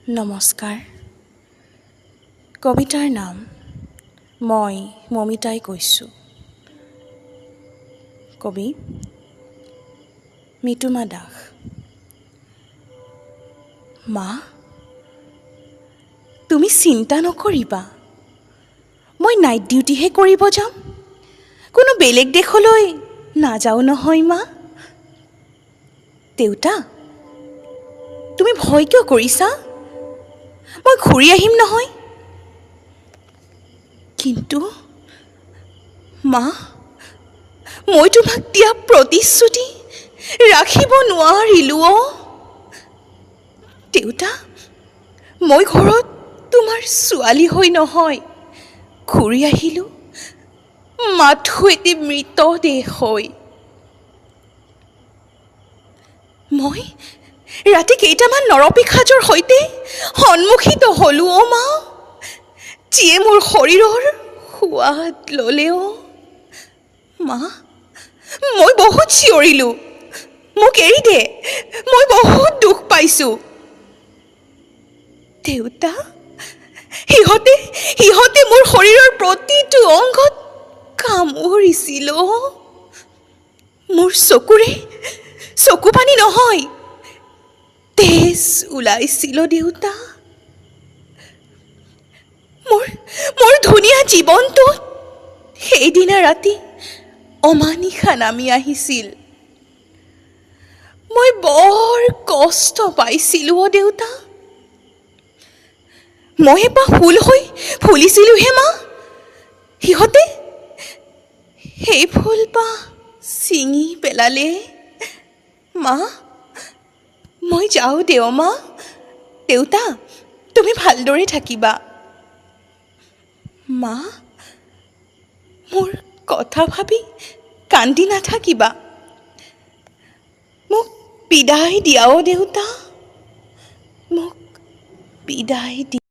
নমস্কাৰ। কবিতাৰ নাম মই মমিতাই কৈছোঁ। কবি মিতুমা দাস। মা, তুমি চিন্তা নকৰিবা, মই নাইট ডিউটিহে কৰিব যাম, কোনো বেলেগ দেশলৈ নাযাওঁ নহয় মা। দেউতা, তুমি ভয় কিয় কৰিছা? মই ঘূৰি আহিম নহয়। কিন্তু মা, মই তোমাক দিয়া প্ৰতিশ্ৰুতি ৰাখিব নোৱাৰিলোঁ। দেউতা, মই ঘৰত তোমাৰ ছোৱালী হৈ নহয় ঘূৰি আহিলোঁ মাথো এটি মৃতদেহ হৈ। মই ৰাতি কেইটামান নৰপিশাচৰ সৈতে সন্মুখীত হ'লোঁ মা, যিয়ে মোৰ শৰীৰৰ সোৱাদ ল'লেও। মা, মই বহুত চিঞৰিলোঁ, মোক এৰি দে, মই বহুত দুখ পাইছোঁ। দেউতা, সিহঁতে মোৰ শৰীৰৰ প্ৰতিটো অংগত কামুৰিছিল। মোৰ চকু পানী নহয়, তেজ ওলাইছিল দেউতা। মোৰ ধুনীয়া জীৱনটোত সেইদিনা ৰাতি অমানিশা নামি আহিছিল। মই বৰ কষ্ট পাইছিলোঁ দেউতা। মই এপাহ ফুল হৈ ফুলিছিলোঁহে মা, সিহঁতে সেই ফুলপাহ ছিঙি পেলালে। মা, মই যাওঁ মা। দেউতা, তুমি ভালদৰে থাকিবা। মা, মোৰ কথা ভাবি কান্দি নাথাকিবা, মোক বিদায় দিয়া দেউতা, মোক বিদায় দিয়া।